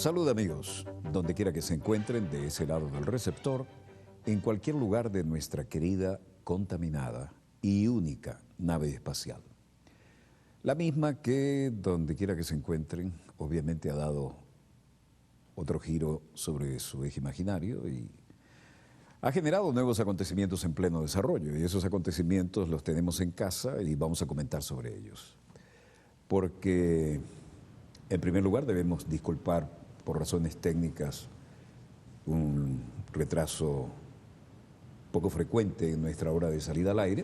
Salud amigos, donde quiera que se encuentren de ese lado del receptor, en cualquier lugar de nuestra querida, contaminada y única nave espacial. La misma que, donde quiera que se encuentren, obviamente ha dado otro giro sobre su eje imaginario y ha generado nuevos acontecimientos en pleno desarrollo. Y esos acontecimientos los tenemos en casa y vamos a comentar sobre ellos. Porque, en primer lugar, debemos disculpar por razones técnicas un retraso poco frecuente en nuestra hora de salida al aire.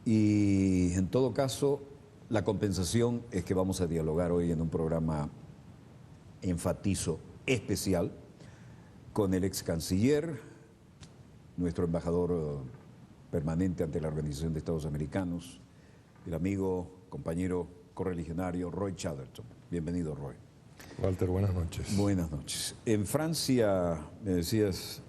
Y, en todo caso, la compensación es que vamos a dialogar hoy en un programa, enfatizo, especial, con el ex canciller, nuestro embajador permanente ante la Organización de Estados Americanos, el amigo, compañero correligionario Roy Chatterton. Bienvenido, Roy. Walter, buenas noches. Buenas noches. En Francia, me decías,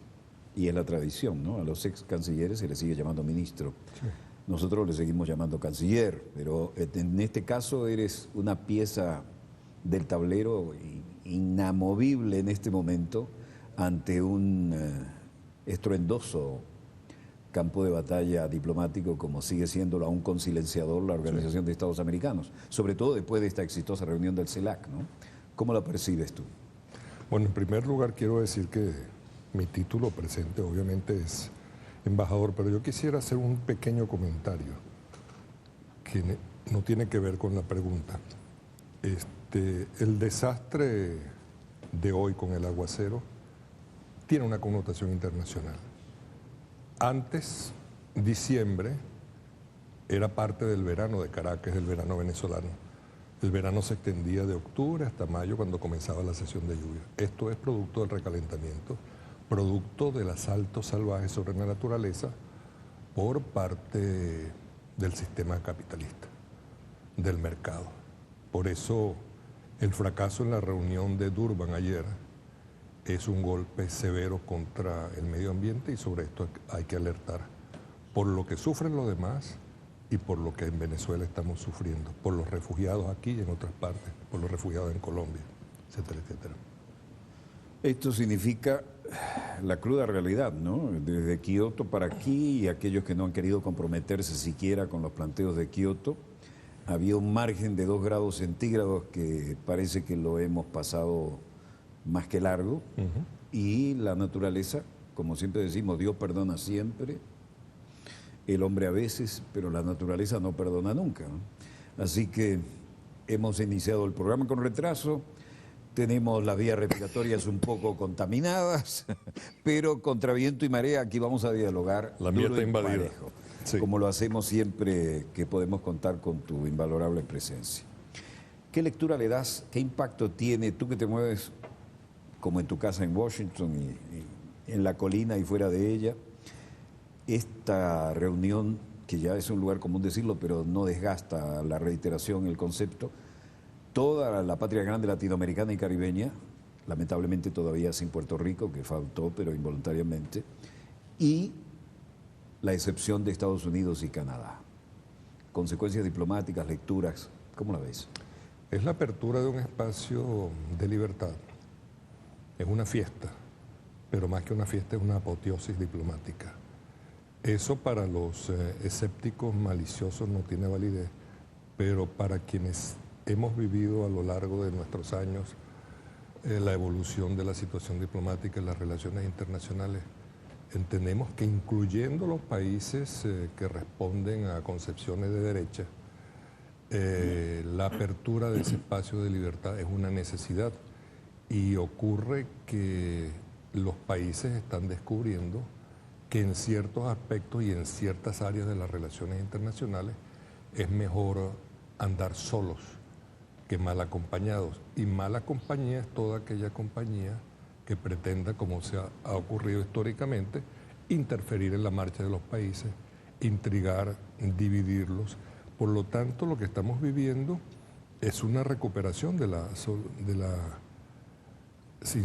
y es la tradición, ¿no? A los ex cancilleres se les sigue llamando ministro. Sí. Nosotros le seguimos llamando canciller, pero en este caso eres una pieza del tablero inamovible en este momento ante un estruendoso campo de batalla diplomático como sigue siéndolo aún con silenciador la Organización de Estados Americanos, sobre todo después de esta exitosa reunión del CELAC, ¿no? ¿Cómo la percibes tú? Bueno, en primer lugar quiero decir que mi título presente obviamente es embajador, pero yo quisiera hacer un pequeño comentario que no tiene que ver con la pregunta. El desastre de hoy con el aguacero tiene una connotación internacional. Antes, diciembre, era parte del verano de Caracas, del verano venezolano. El verano se extendía de octubre hasta mayo cuando comenzaba la sesión de lluvia. Esto es producto del recalentamiento, producto del asalto salvaje sobre la naturaleza por parte del sistema capitalista, del mercado. Por eso el fracaso en la reunión de Durban ayer es un golpe severo contra el medio ambiente y sobre esto hay que alertar por lo que sufren los demás y por lo que en Venezuela estamos sufriendo, por los refugiados aquí y en otras partes, por los refugiados en Colombia, etcétera, etcétera. Esto significa la cruda realidad, ¿no? Desde Kioto para aquí y aquellos que no han querido comprometerse siquiera con los planteos de Kioto, había un margen de 2 grados centígrados que parece que lo hemos pasado más que largo, y la naturaleza, como siempre decimos, Dios perdona siempre, el hombre a veces, pero la naturaleza no perdona nunca, ¿no? Así que hemos iniciado el programa con retraso, tenemos las vías respiratorias un poco contaminadas, pero contra viento y marea aquí vamos a dialogar. La mía está invadida. Sí. Como lo hacemos siempre que podemos contar con tu invalorable presencia. ¿Qué lectura le das? ¿Qué impacto tiene tú que te mueves como en tu casa en Washington y en la colina y fuera de ella, esta reunión, que ya es un lugar común decirlo, pero no desgasta la reiteración, el concepto, toda la patria grande latinoamericana y caribeña, lamentablemente todavía sin Puerto Rico, que faltó, pero involuntariamente, y la excepción de Estados Unidos y Canadá? Consecuencias diplomáticas, lecturas, ¿cómo la ves? Es la apertura de un espacio de libertad. Es una fiesta, pero más que una fiesta es una apoteosis diplomática. Eso para los escépticos maliciosos no tiene validez, pero para quienes hemos vivido a lo largo de nuestros años la evolución de la situación diplomática y las relaciones internacionales, entendemos que incluyendo los países que responden a concepciones de derecha, la apertura de ese espacio de libertad es una necesidad. Y ocurre que los países están descubriendo que en ciertos aspectos y en ciertas áreas de las relaciones internacionales es mejor andar solos que mal acompañados. Y mala compañía es toda aquella compañía que pretenda, como se ha ocurrido históricamente, interferir en la marcha de los países, intrigar, dividirlos. Por lo tanto, lo que estamos viviendo es una recuperación de la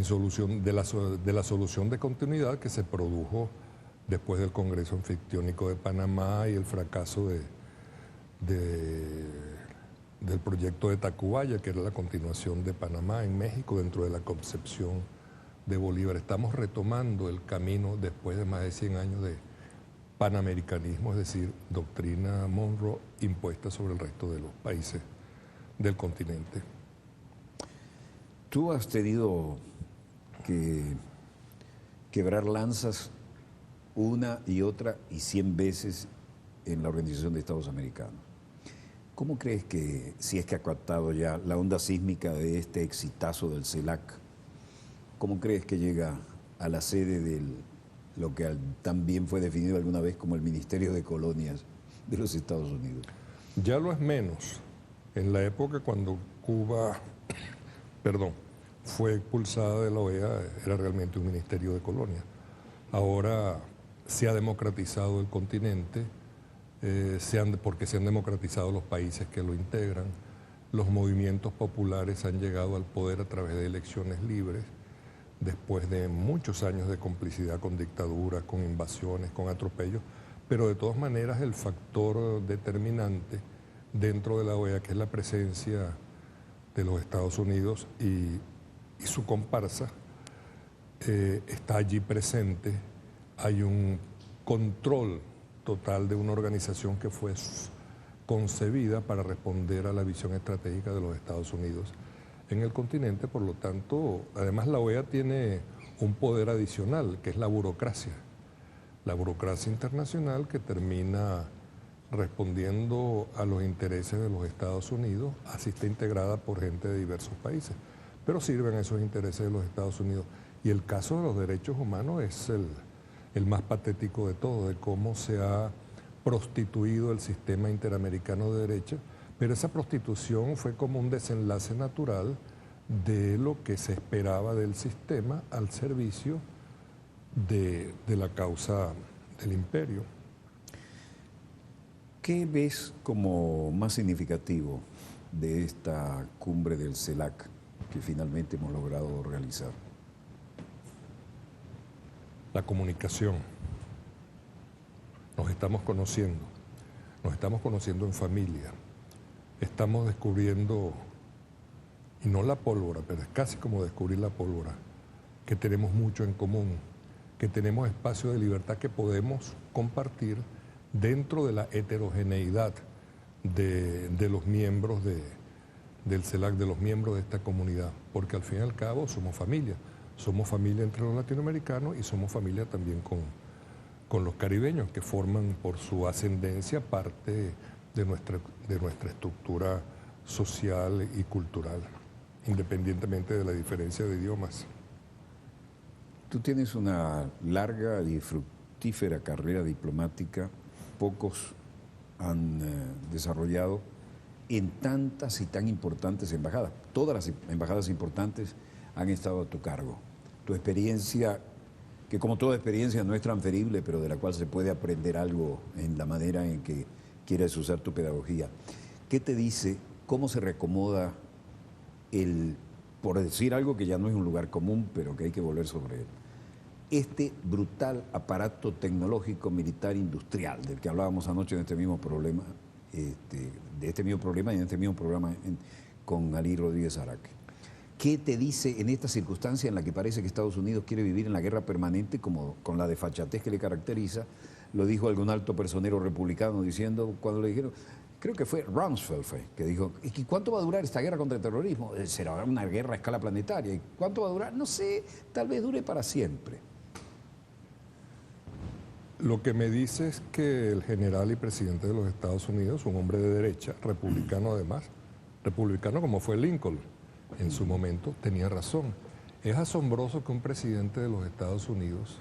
solución de continuidad que se produjo después del Congreso Anfictiónico de Panamá y el fracaso de del proyecto de Tacubaya, que era la continuación de Panamá en México dentro de la concepción de Bolívar. Estamos retomando el camino después de más de 100 años de panamericanismo, es decir, doctrina Monroe impuesta sobre el resto de los países del continente. Tú has tenido que quebrar lanzas una y otra y 100 veces en la Organización de Estados Americanos. ¿Cómo crees que, si es que ha captado ya la onda sísmica de este exitazo del CELAC, cómo crees que llega a la sede de lo que también fue definido alguna vez como el Ministerio de Colonias de los Estados Unidos? Ya lo es menos. En la época cuando Cuba, fue expulsada de la OEA, era realmente un ministerio de colonias. Ahora se ha democratizado el continente, porque se han democratizado los países que lo integran, los movimientos populares han llegado al poder a través de elecciones libres, después de muchos años de complicidad con dictaduras, con invasiones, con atropellos, pero de todas maneras el factor determinante dentro de la OEA, que es la presencia de los Estados Unidos y su comparsa, está allí presente. Hay un control total de una organización que fue concebida para responder a la visión estratégica de los Estados Unidos en el continente. Por lo tanto, además la OEA tiene un poder adicional, que es la burocracia internacional, que termina respondiendo a los intereses de los Estados Unidos, así está integrada por gente de diversos países, pero sirven a esos intereses de los Estados Unidos. Y el caso de los derechos humanos es el más patético de todo, de cómo se ha prostituido el sistema interamericano de derechos, pero esa prostitución fue como un desenlace natural de lo que se esperaba del sistema al servicio de la causa del imperio. ¿Qué ves como más significativo de esta cumbre del CELAC que finalmente hemos logrado realizar? La comunicación. Nos estamos conociendo en familia, estamos descubriendo, y no la pólvora, pero es casi como descubrir la pólvora, que tenemos mucho en común, que tenemos espacio de libertad que podemos compartir dentro de la heterogeneidad de los miembros del CELAC, de los miembros de esta comunidad, porque al fin y al cabo somos familia entre los latinoamericanos y somos familia también con los caribeños, que forman por su ascendencia parte de nuestra estructura social y cultural, independientemente de la diferencia de idiomas. Tú tienes una larga y fructífera carrera diplomática, pocos han desarrollado en tantas y tan importantes embajadas. Todas las embajadas importantes han estado a tu cargo. Tu experiencia, que como toda experiencia no es transferible, pero de la cual se puede aprender algo en la manera en que quieres usar tu pedagogía. ¿Qué te dice, cómo se reacomoda por decir algo que ya no es un lugar común, pero que hay que volver sobre él, este brutal aparato tecnológico militar industrial del que hablábamos anoche en este mismo problema, de este mismo problema y en este mismo programa con Ali Rodríguez Araque? ¿Qué te dice en esta circunstancia en la que parece que Estados Unidos quiere vivir en la guerra permanente, como con la desfachatez que le caracteriza? Lo dijo algún alto personero republicano diciendo, cuando le dijeron, creo que fue Rumsfeld, que dijo, ¿y cuánto va a durar esta guerra contra el terrorismo? Será una guerra a escala planetaria. ¿Y cuánto va a durar? No sé, tal vez dure para siempre. Lo que me dice es que el general y presidente de los Estados Unidos, un hombre de derecha, republicano además, republicano como fue Lincoln en su momento, tenía razón. Es asombroso que un presidente de los Estados Unidos,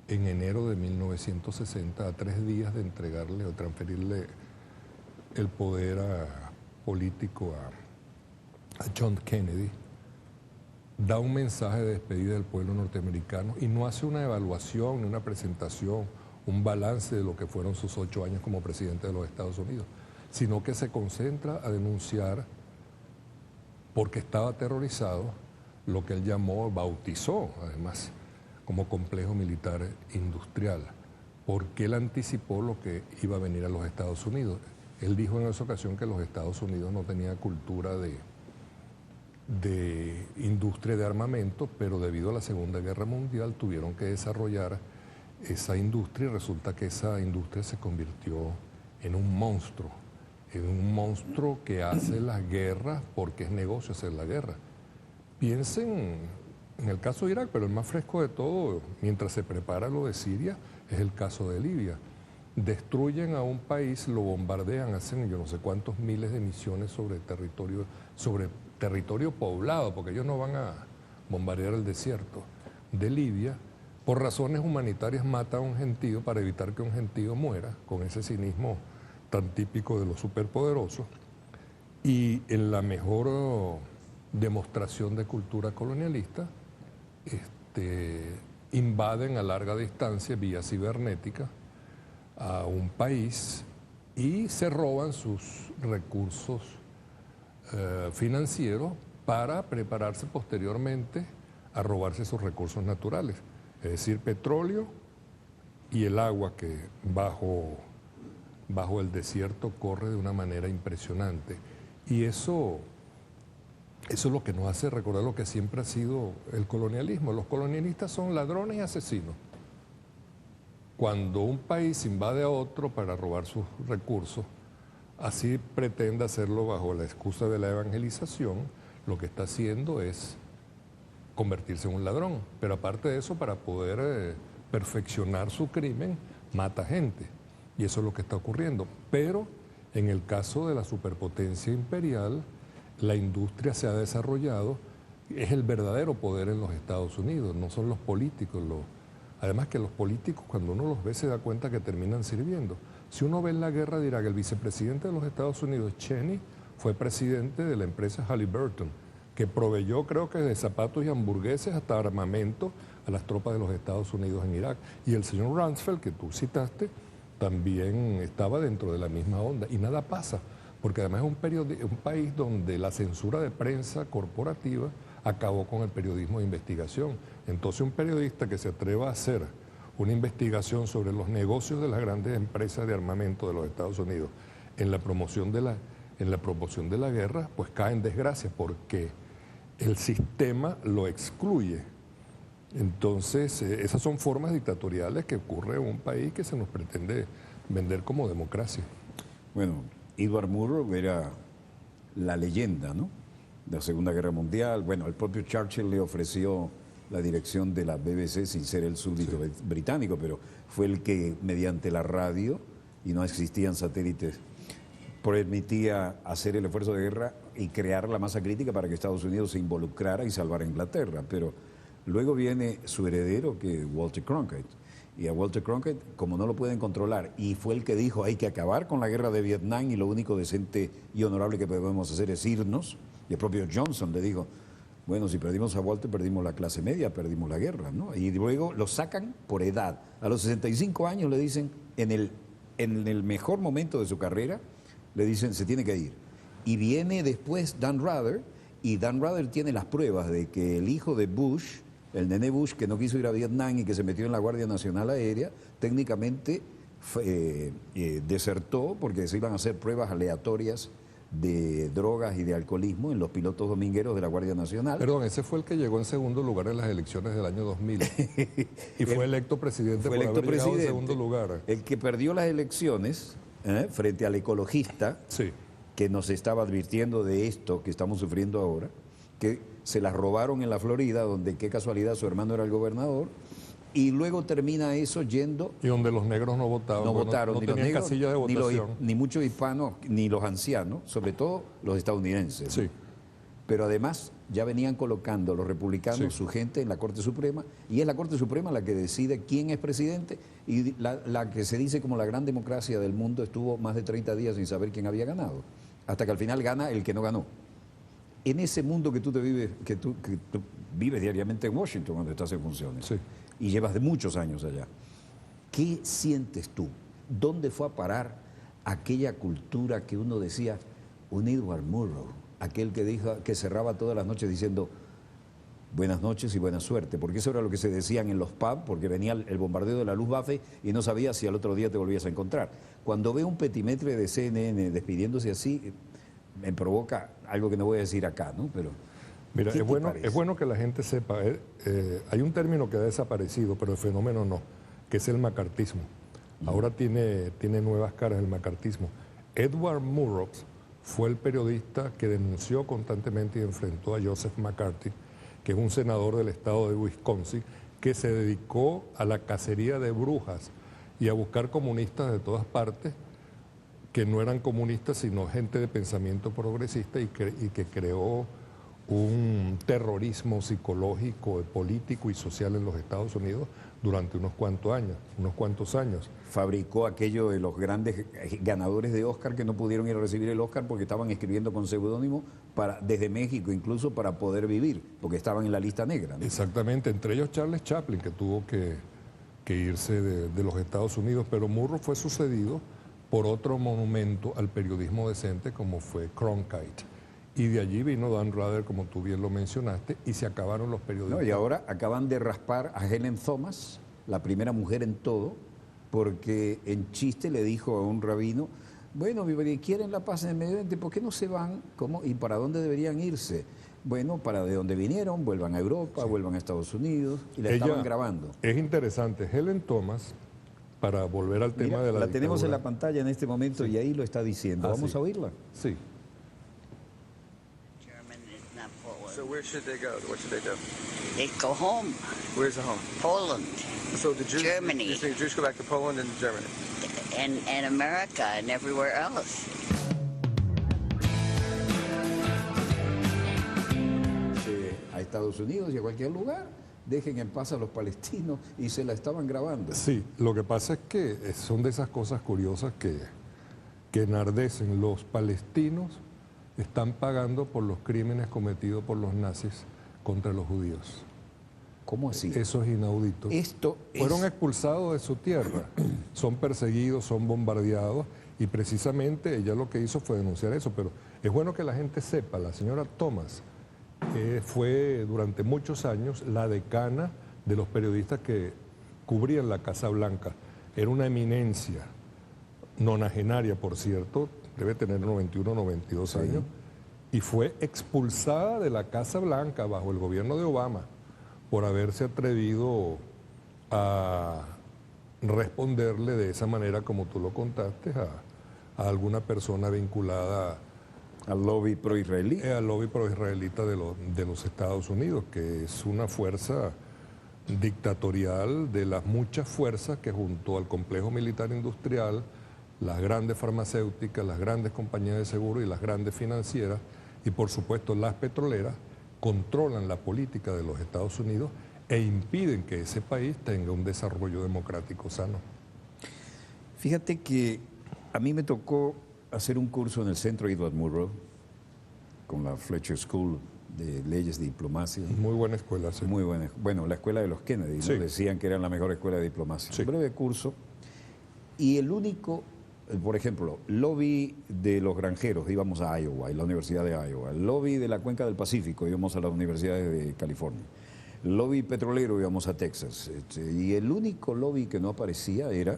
en enero de 1960, a 3 días de entregarle o transferirle el poder político a John Kennedy, da un mensaje de despedida del pueblo norteamericano y no hace una evaluación, una presentación, un balance de lo que fueron sus 8 años como presidente de los Estados Unidos, sino que se concentra a denunciar, porque estaba aterrorizado, lo que él bautizó además como complejo militar industrial, porque él anticipó lo que iba a venir a los Estados Unidos. Él dijo en esa ocasión que los Estados Unidos no tenían cultura de industria de armamento, pero debido a la Segunda Guerra Mundial tuvieron que desarrollar esa industria y resulta que esa industria se convirtió en un monstruo que hace las guerras porque es negocio hacer la guerra. Piensen en el caso de Irak, pero el más fresco de todo, mientras se prepara lo de Siria, es el caso de Libia. Destruyen a un país, lo bombardean, hacen yo no sé cuántos miles de misiones sobre territorio poblado, porque ellos no van a bombardear el desierto de Libia. Por razones humanitarias mata a un gentío para evitar que un gentío muera, con ese cinismo tan típico de los superpoderosos. Y en la mejor demostración de cultura colonialista, invaden a larga distancia, vía cibernética, a un país y se roban sus recursos financieros para prepararse posteriormente a robarse sus recursos naturales, es decir, petróleo y el agua que bajo el desierto corre de una manera impresionante. Y eso es lo que nos hace recordar lo que siempre ha sido el colonialismo. Los colonialistas son ladrones y asesinos. Cuando un país invade a otro para robar sus recursos, así pretende hacerlo bajo la excusa de la evangelización, lo que está haciendo es convertirse en un ladrón. Pero aparte de eso, para poder perfeccionar su crimen, mata gente. Y eso es lo que está ocurriendo. Pero en el caso de la superpotencia imperial, la industria se ha desarrollado, es el verdadero poder en los Estados Unidos, no son los políticos. Además que los políticos, cuando uno los ve, se da cuenta que terminan sirviendo. Si uno ve en la guerra de Irak, el vicepresidente de los Estados Unidos, Cheney, fue presidente de la empresa Halliburton, que proveyó, creo que de zapatos y hamburgueses hasta armamento a las tropas de los Estados Unidos en Irak. Y el señor Rumsfeld, que tú citaste, también estaba dentro de la misma onda. Y nada pasa, porque además es un país donde la censura de prensa corporativa acabó con el periodismo de investigación. Entonces un periodista que se atreva a hacer una investigación sobre los negocios de las grandes empresas de armamento de los Estados Unidos en la promoción de la guerra, pues cae en desgracia porque el sistema lo excluye. Entonces, esas son formas dictatoriales que ocurre en un país que se nos pretende vender como democracia. Bueno, Edward Murrow era la leyenda, ¿no?, de la Segunda Guerra Mundial. Bueno, el propio Churchill le ofreció la dirección de la BBC sin ser el súbdito británico, pero fue el que, mediante la radio, y no existían satélites, permitía hacer el esfuerzo de guerra y crear la masa crítica para que Estados Unidos se involucrara y salvara a Inglaterra. Pero luego viene su heredero, que es Walter Cronkite. Y a Walter Cronkite, como no lo pueden controlar, y fue el que dijo hay que acabar con la guerra de Vietnam y lo único decente y honorable que podemos hacer es irnos. Y el propio Johnson le dijo, bueno, si perdimos a Walter, perdimos la clase media, perdimos la guerra, ¿no? Y luego lo sacan por edad. A los 65 años le dicen, en el mejor momento de su carrera, le dicen, se tiene que ir. Y viene después Dan Rather, y Dan Rather tiene las pruebas de que el hijo de Bush, el nene Bush, que no quiso ir a Vietnam y que se metió en la Guardia Nacional Aérea, técnicamente desertó porque se iban a hacer pruebas aleatorias de drogas y de alcoholismo en los pilotos domingueros de la Guardia Nacional. Perdón, ese fue el que llegó en segundo lugar en las elecciones del año 2000 y fue electo presidente por haber llegado en segundo lugar. El que perdió las elecciones frente al ecologista, sí, que nos estaba advirtiendo de esto que estamos sufriendo ahora, que se las robaron en la Florida, donde qué casualidad su hermano era el gobernador, y luego termina eso yendo... Y donde los negros no votaban. No votaron, no ni los tenían negros, casilla de votación. ni muchos hispanos, ni los ancianos, sobre todo los estadounidenses. Sí. Pero además ya venían colocando los republicanos su gente en la Corte Suprema, y es la Corte Suprema la que decide quién es presidente, y la que se dice como la gran democracia del mundo estuvo más de 30 días sin saber quién había ganado, hasta que al final gana el que no ganó. En ese mundo que tú vives diariamente en Washington cuando estás en funciones, y llevas de muchos años allá, ¿qué sientes tú? ¿Dónde fue a parar aquella cultura que uno decía, un Edward Murrow, aquel que dijo, que cerraba todas las noches diciendo, buenas noches y buena suerte, porque eso era lo que se decían en los pubs, porque venía el bombardeo de la Luftwaffe y no sabías si al otro día te volvías a encontrar. Cuando veo un petimetre de CNN despidiéndose así, me provoca algo que no voy a decir acá, ¿no? Pero mira, es bueno que la gente sepa, hay un término que ha desaparecido, pero el fenómeno no, que es el macartismo. Ahora tiene nuevas caras el macartismo. Edward Murrow fue el periodista que denunció constantemente y enfrentó a Joseph McCarthy, que es un senador del estado de Wisconsin, que se dedicó a la cacería de brujas y a buscar comunistas de todas partes, que no eran comunistas, sino gente de pensamiento progresista y que creó un terrorismo psicológico, político y social en los Estados Unidos durante unos cuantos años. Fabricó aquello de los grandes ganadores de Oscar que no pudieron ir a recibir el Oscar porque estaban escribiendo con seudónimo desde México incluso para poder vivir, porque estaban en la lista negra, ¿no? Exactamente, entre ellos Charles Chaplin, que tuvo que irse de los Estados Unidos, pero Murrow fue sucedido por otro monumento al periodismo decente como fue Cronkite. Y de allí vino Dan Rather, como tú bien lo mencionaste, y se acabaron los periodistas. No, y ahora acaban de raspar a Helen Thomas, la primera mujer en todo, porque en chiste le dijo a un rabino, bueno, quieren la paz en el Medio Oriente, ¿por qué no se van? ¿Cómo? ¿Y para dónde deberían irse? Bueno, para de donde vinieron, vuelvan a Europa, sí, vuelvan a Estados Unidos, y la estaban grabando. Es interesante, Helen Thomas, para volver al tema de la dictadura. Tenemos en la pantalla en este momento, sí, y ahí lo está diciendo. ¿Vamos a oírla? Sí. So where should they go? What should they do? They go home. Where's the home? Poland. So the Jews, Germany. So the Jews go back to Poland and Germany. And America and everywhere else. A Estados Unidos y a cualquier lugar, dejen en paz a los palestinos, y se la estaban grabando. Sí, lo que pasa es que son de esas cosas curiosas que enardecen. Los palestinos están pagando por los crímenes cometidos por los nazis contra los judíos. ¿Cómo así? Eso es inaudito. Fueron expulsados de su tierra, son perseguidos, son bombardeados, y precisamente ella lo que hizo fue denunciar eso. Pero es bueno que la gente sepa, la señora Thomas fue durante muchos años la decana de los periodistas que cubrían la Casa Blanca. Era una eminencia, nonagenaria por cierto, debe tener 91 o 92 años, y fue expulsada de la Casa Blanca bajo el gobierno de Obama por haberse atrevido a responderle de esa manera, como tú lo contaste, a alguna persona vinculada al lobby pro-israelí. Al lobby pro-israelita de los Estados Unidos, que es una fuerza dictatorial de las muchas fuerzas que junto al complejo militar industrial, las grandes farmacéuticas, las grandes compañías de seguro y las grandes financieras, y por supuesto las petroleras, controlan la política de los Estados Unidos e impiden que ese país tenga un desarrollo democrático sano. Fíjate que a mí me tocó hacer un curso en el Centro Edward Murrow, con la Fletcher School de Leyes de Diplomacia. Muy buena escuela, sí. Muy buena. Bueno, la escuela de los Kennedy, sí, ¿no? Decían que era la mejor escuela de diplomacia. Sí. Un breve curso. Y el único, por ejemplo, lobby de los granjeros, íbamos a Iowa, y la Universidad de Iowa. El lobby de la Cuenca del Pacífico, íbamos a las universidades de California. El lobby petrolero, íbamos a Texas. Y el único lobby que no aparecía era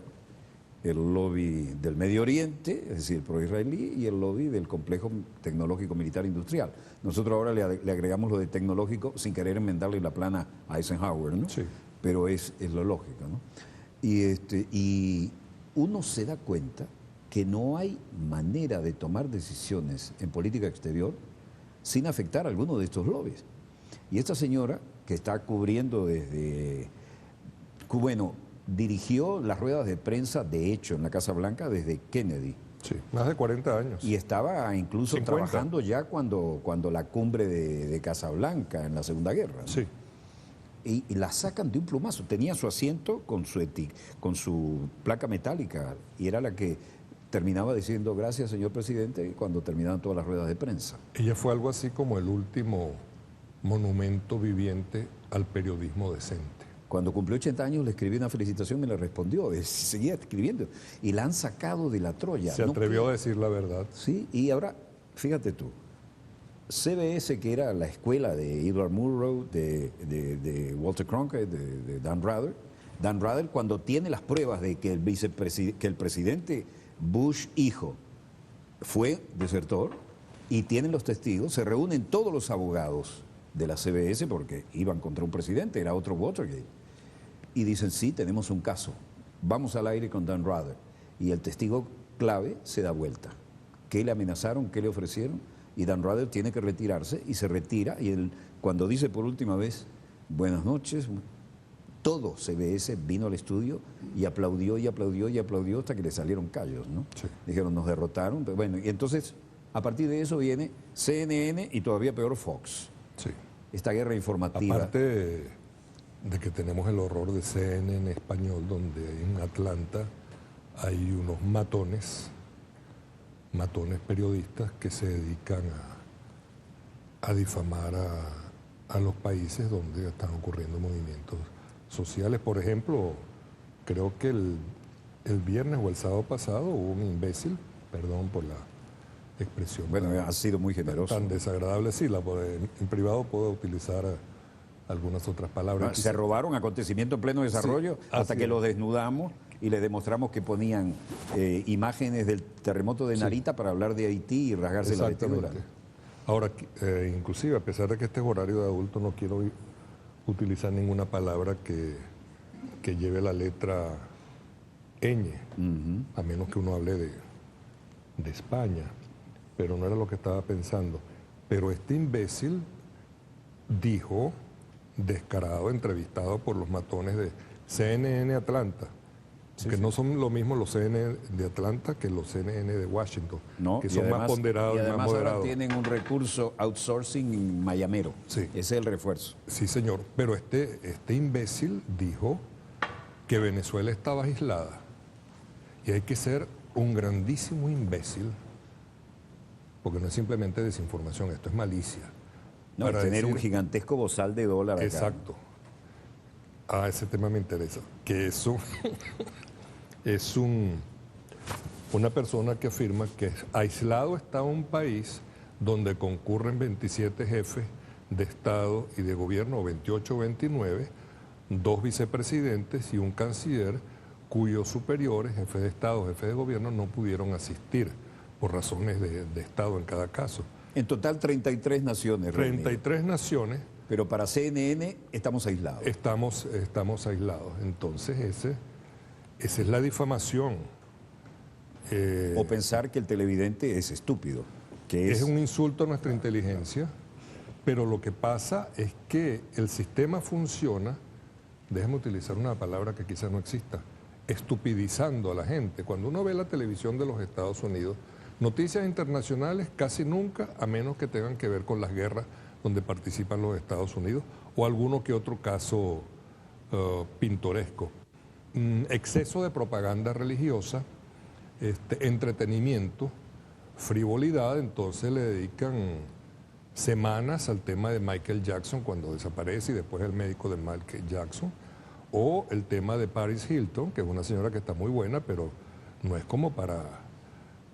el lobby del Medio Oriente, es decir, el pro-israelí, y el lobby del complejo tecnológico militar industrial. Nosotros ahora le agregamos lo de tecnológico sin querer enmendarle la plana a Eisenhower, ¿no? Sí. Pero es lo lógico, ¿no? Y uno se da cuenta que no hay manera de tomar decisiones en política exterior sin afectar a alguno de estos lobbies. Y esta señora, que está cubriendo desde... Bueno, dirigió las ruedas de prensa, de hecho, en la Casa Blanca desde Kennedy. Sí, más de 40 años. Y estaba incluso 50. trabajando ya cuando la cumbre de Casablanca en la Segunda Guerra, ¿no? Sí. Y la sacan de un plumazo. Tenía su asiento con su placa metálica, y era la que terminaba diciendo gracias, señor presidente, cuando terminaban todas las ruedas de prensa. Ella fue algo así como el último monumento viviente al periodismo decente. Cuando cumplió 80 años le escribí una felicitación, me la respondió, seguía escribiendo, y la han sacado de la Troya. Se atrevió a decir la verdad. Sí, y ahora, fíjate tú, CBS, que era la escuela de Edward Murrow, de Walter Cronkite, de Dan Rather. Dan Rather, cuando tiene las pruebas de que el presidente Bush hijo fue desertor y tienen los testigos, se reúnen todos los abogados de la CBS porque iban contra un presidente, era otro Watergate, y dicen, sí, tenemos un caso, vamos al aire con Dan Rather. Y el testigo clave se da vuelta. ¿Qué le amenazaron? ¿Qué le ofrecieron? Y Dan Rather tiene que retirarse y se retira. Y él, cuando dice por última vez, buenas noches, todo CBS vino al estudio y aplaudió y aplaudió y aplaudió hasta que le salieron callos, ¿no? Sí. Dijeron, nos derrotaron. Pero bueno, y entonces, a partir de eso viene CNN y todavía peor Fox. Sí. Esta guerra informativa. Aparte de que tenemos el horror de CNN en español, donde en Atlanta hay unos matones periodistas que se dedican a difamar a los países donde están ocurriendo movimientos sociales. Por ejemplo, creo que el viernes o el sábado pasado hubo un imbécil, perdón por la expresión. Bueno, ha sido muy generoso. Tan desagradable, sí, en privado puedo utilizar algunas otras palabras. Se robaron acontecimiento en pleno desarrollo, sí, hasta que los desnudamos y les demostramos que ponían imágenes del terremoto de Narita, sí, para hablar de Haití y rasgarse la vestidura. Ahora, inclusive, a pesar de que este es horario de adulto, no quiero utilizar ninguna palabra que lleve la letra ñ, a menos que uno hable de España, pero no era lo que estaba pensando. Pero este imbécil dijo, descarado, entrevistado por los matones de CNN Atlanta, sí, que sí, no son lo mismo los CNN de Atlanta que los CNN de Washington, no, que son además, más ponderados y más moderados. Además ahora tienen un recurso outsourcing mayamero, sí, ese es el refuerzo. Sí, señor, pero este imbécil dijo que Venezuela estaba aislada y hay que ser un grandísimo imbécil, porque no es simplemente desinformación, esto es malicia. No, para tener un gigantesco bozal de dólar acá. Exacto. Ese tema me interesa. Que eso es una persona que afirma que aislado está un país donde concurren 27 jefes de Estado y de gobierno, o 28 o 29, 2 vicepresidentes y un canciller cuyos superiores, jefes de Estado, jefes de gobierno, no pudieron asistir por razones de Estado en cada caso. En total 33 naciones. 33 naciones. Pero para CNN estamos aislados. Estamos aislados. Entonces esa es la difamación. O pensar que el televidente es estúpido. Que es un insulto a nuestra inteligencia, pero lo que pasa es que el sistema funciona, déjeme utilizar una palabra que quizás no exista, estupidizando a la gente. Cuando uno ve la televisión de los Estados Unidos, noticias internacionales casi nunca, a menos que tengan que ver con las guerras donde participan los Estados Unidos, o alguno que otro caso pintoresco. Exceso de propaganda religiosa, entretenimiento, frivolidad, entonces le dedican semanas al tema de Michael Jackson cuando desaparece y después el médico de Michael Jackson, o el tema de Paris Hilton, que es una señora que está muy buena, pero no es como para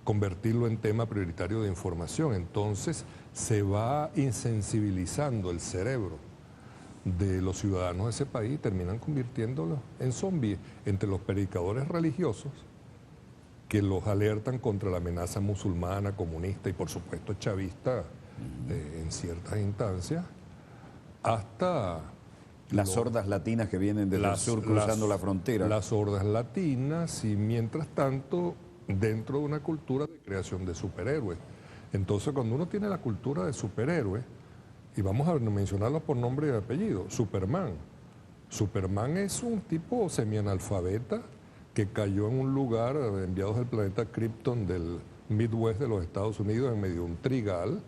convertirlo en tema prioritario de información. Entonces se va insensibilizando el cerebro de los ciudadanos de ese país y terminan convirtiéndolos en zombies entre los predicadores religiosos que los alertan contra la amenaza musulmana, comunista y por supuesto chavista en ciertas instancias, hasta las hordas latinas que vienen desde el sur cruzando la frontera. Las hordas latinas y mientras tanto dentro de una cultura de creación de superhéroes. Entonces, cuando uno tiene la cultura de superhéroes, y vamos a mencionarlo por nombre y apellido, Superman. Superman es un tipo semianalfabeta que cayó en un lugar enviados del planeta Krypton del Midwest de los Estados Unidos en medio de un trigal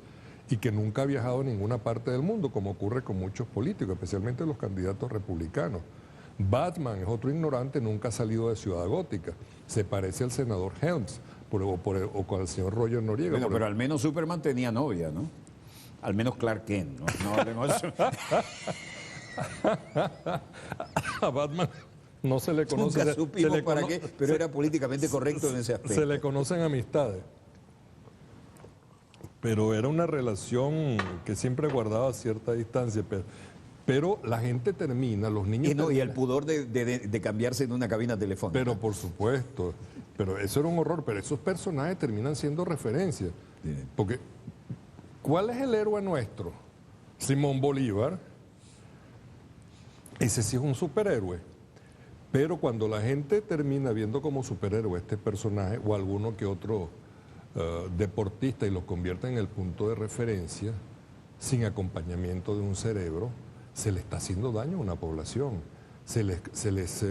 y que nunca ha viajado a ninguna parte del mundo, como ocurre con muchos políticos, especialmente los candidatos republicanos. Batman es otro ignorante, nunca ha salido de Ciudad Gótica. Se parece al senador Helms o con el señor Roger Noriega. Bueno, pero al menos Superman tenía novia, ¿no? Al menos Clark Kent, ¿no? No hablemos a Batman no se le conoce. Nunca supimos para qué, pero era políticamente correcto en ese aspecto. Se le conocen amistades. pero era una relación que siempre guardaba cierta distancia, pero la gente termina, los niños... Y el pudor de cambiarse en una cabina telefónica. Pero por supuesto, pero eso era un horror, pero esos personajes terminan siendo referencias. Sí. Porque, ¿cuál es el héroe nuestro? Simón Bolívar. Ese sí es un superhéroe. Pero cuando la gente termina viendo como superhéroe este personaje o alguno que otro deportista y lo convierte en el punto de referencia, sin acompañamiento de un cerebro, se le está haciendo daño a una población. Se les